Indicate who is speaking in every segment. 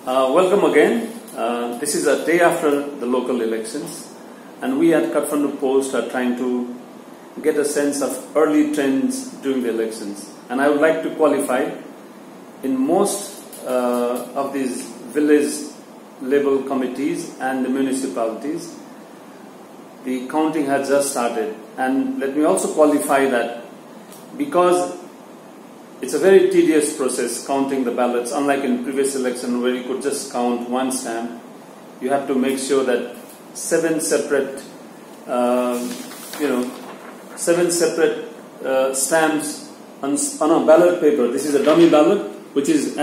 Speaker 1: Welcome again. This is a day after the local elections, and we at Kathmandu Post are trying to get a sense of early trends during the elections. And I would like to qualify, in most of these village level committees and the municipalities, the counting has just started. And let me also qualify that because it's a very tedious process counting the ballots, unlike in previous election where you could just count one stamp. You have to make sure that seven separate stamps on a ballot paper. This is a dummy ballot, which is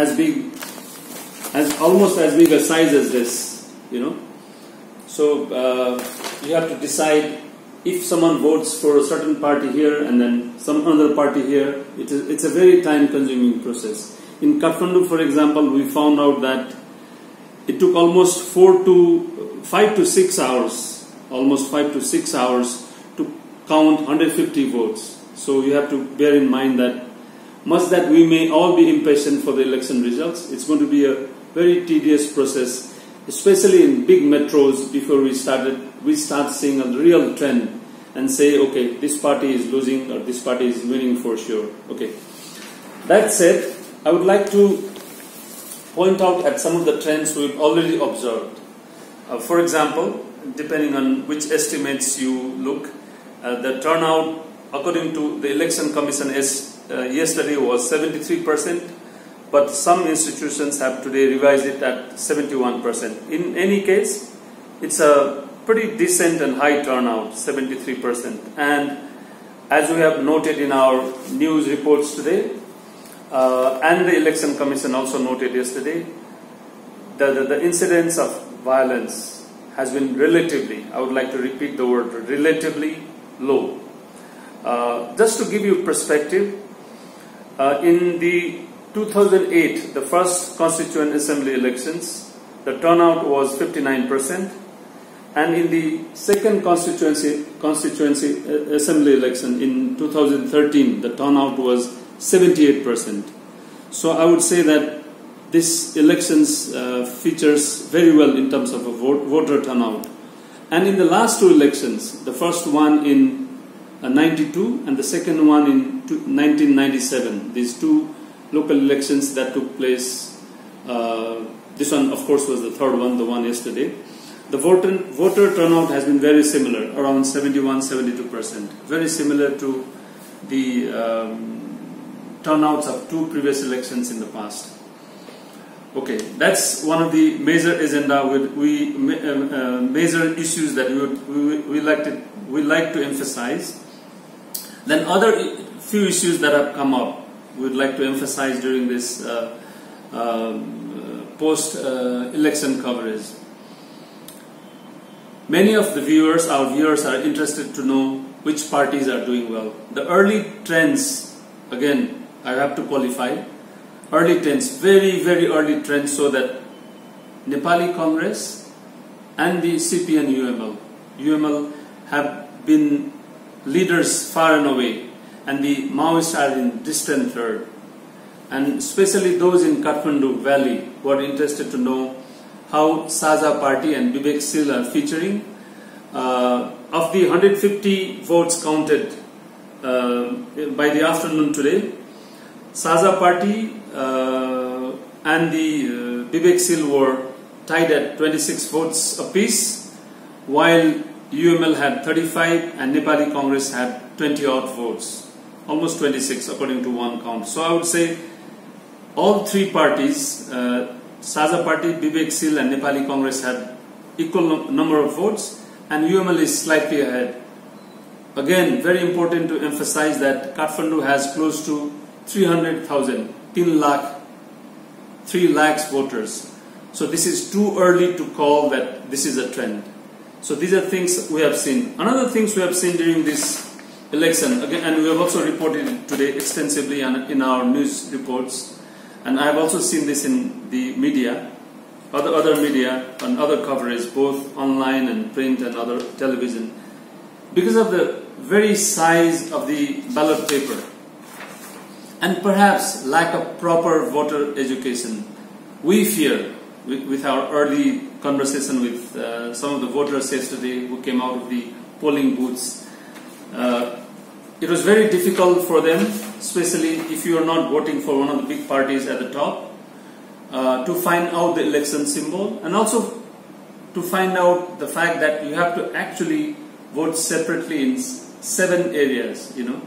Speaker 1: almost as big a size as this. So you have to decide if someone votes for a certain party here and then some other party here. It's a very time-consuming process. In Kathmandu, for example, we found out that it took almost 5 to 6 hours to count 150 votes. So you have to bear in mind that much that we may all be impatient for the election results, it's going to be a very tedious process, especially in big metros. Before we start seeing a real trend and say, okay, this party is losing or this party is winning for sure. Okay. That said, I would like to point out at some of the trends we've already observed. For example, depending on which estimates you look, the turnout according to the Election Commission yesterday was 73%, but some institutions have today revised it at 71%. In any case, it's a pretty decent and high turnout, 73%. And as we have noted in our news reports today, and the Election Commission also noted yesterday, the incidence of violence has been relatively, I would like to repeat the word, relatively low. Just to give you perspective, in the 2008, the first Constituent Assembly elections, the turnout was 59%, and in the second Constituency Assembly election in 2013, the turnout was 78%. So I would say that this elections features very well in terms of a voter turnout. And in the last two elections, the first one in 92 and the second one in 1997, these two local elections that took place, this one of course was the third one, the one yesterday. The voter turnout has been very similar, around 71-72%, very similar to the turnouts of two previous elections in the past. Okay, that's one of the major agenda major issues that we like to emphasize. Then other few issues that have come up, we would like to emphasize during this post-election coverage. Many of our viewers are interested to know which parties are doing well. The early trends, again, I have to qualify, early trends, very, very early trends, so that Nepali Congress and the CPN UML have been leaders far and away, and the Maoists are in distant third. And especially those in Kathmandu Valley who are interested to know how Saja Party and Vivek Sil are featuring. Of the 150 votes counted by the afternoon today, Saja Party and the Vivek Sil were tied at 26 votes apiece, while UML had 35 and Nepali Congress had 20 odd votes, almost 26 according to one count. So I would say all three parties, Saja Party, Vivek Sil and Nepali Congress, had equal number of votes, and UML is slightly ahead. Again, very important to emphasize that Kathmandu has close to 300,000, 3 lakhs voters. So this is too early to call that this is a trend. So these are things we have seen. Another things we have seen during this election, again, and we have also reported it today extensively in our news reports, and I have also seen this in the media, other media and other coverage, both online and print and other television. Because of the very size of the ballot paper and perhaps lack of proper voter education, we fear with our early conversation with some of the voters yesterday who came out of the polling booths. It was very difficult for them, especially if you are not voting for one of the big parties at the top, to find out the election symbol, and also to find out the fact that you have to actually vote separately in 7 areas, you know.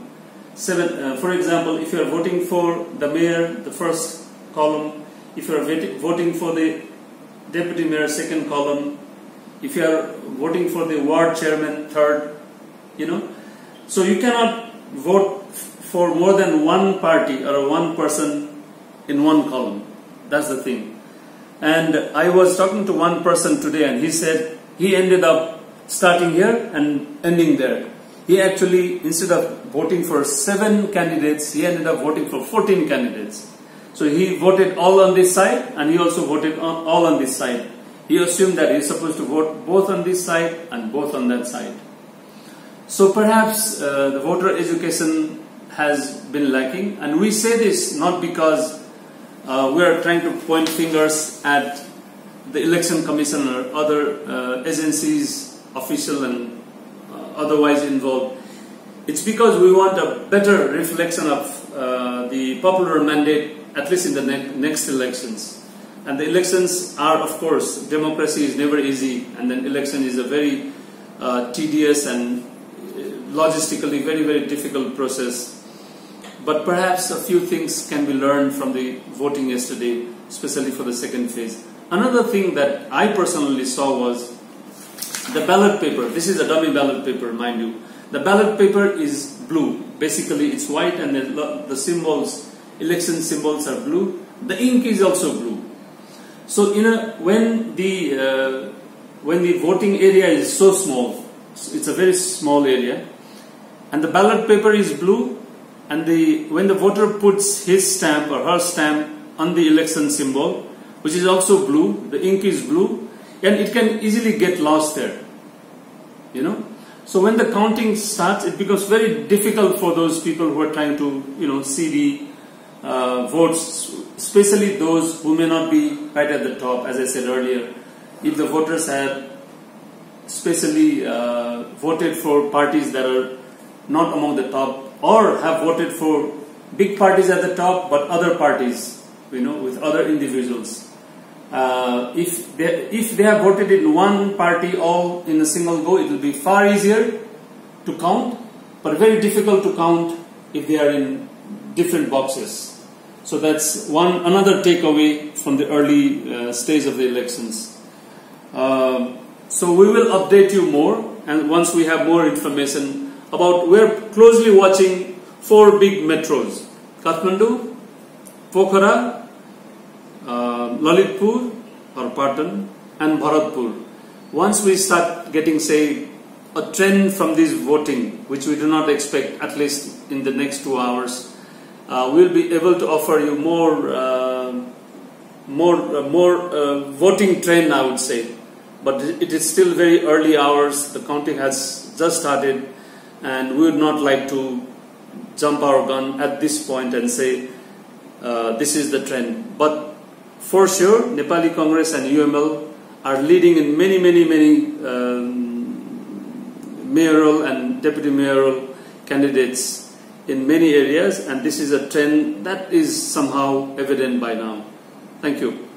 Speaker 1: 7, for example, if you are voting for the mayor, the first column; if you are voting for the deputy mayor, second column; if you are voting for the ward chairman, third, you know. So you cannot vote for more than one party or one person in one column. That's the thing. And I was talking to one person today, and he said he ended up starting here and ending there. He actually, instead of voting for 7 candidates, he ended up voting for 14 candidates. So he voted all on this side, and he also voted all on this side. He assumed that he's supposed to vote both on this side and both on that side. So perhaps the voter education has been lacking, and we say this not because we are trying to point fingers at the election commission or other agencies, official and otherwise involved. It's because we want a better reflection of the popular mandate, at least in the next elections. And the elections are, of course, democracy is never easy, and then election is a very tedious and logistically very, very difficult process. But perhaps a few things can be learned from the voting yesterday, especially for the second phase. Another thing that I personally saw was the ballot paper. This is a dummy ballot paper, mind you. The ballot paper is blue. Basically, it's white, and then the symbols, election symbols, are blue. The ink is also blue. So, when the voting area is so small, it's a very small area, and the ballot paper is blue, and when the voter puts his stamp or her stamp on the election symbol, which is also blue, the ink is blue, and it can easily get lost there, you know. So when the counting starts, it becomes very difficult for those people who are trying to, see the votes, especially those who may not be right at the top. As I said earlier, if the voters have especially voted for parties that are not among the top, or have voted for big parties at the top but other parties, with other individuals. If they have voted in one party all in a single go, it will be far easier to count, but very difficult to count if they are in different boxes. So that's another takeaway from the early stage of the elections. So we will update you more, and once we have more information about, we're closely watching 4 big metros: Kathmandu, Pokhara, Lalitpur or Patan, and Bharatpur. Once we start getting, say, a trend from this voting, which we do not expect, at least in the next 2 hours, we'll be able to offer you more voting trend, I would say. But it is still very early hours. The counting has just started, and we would not like to jump our gun at this point and say this is the trend. But for sure, Nepali Congress and UML are leading in many mayoral and deputy mayoral candidates in many areas, and this is a trend that is somehow evident by now. Thank you.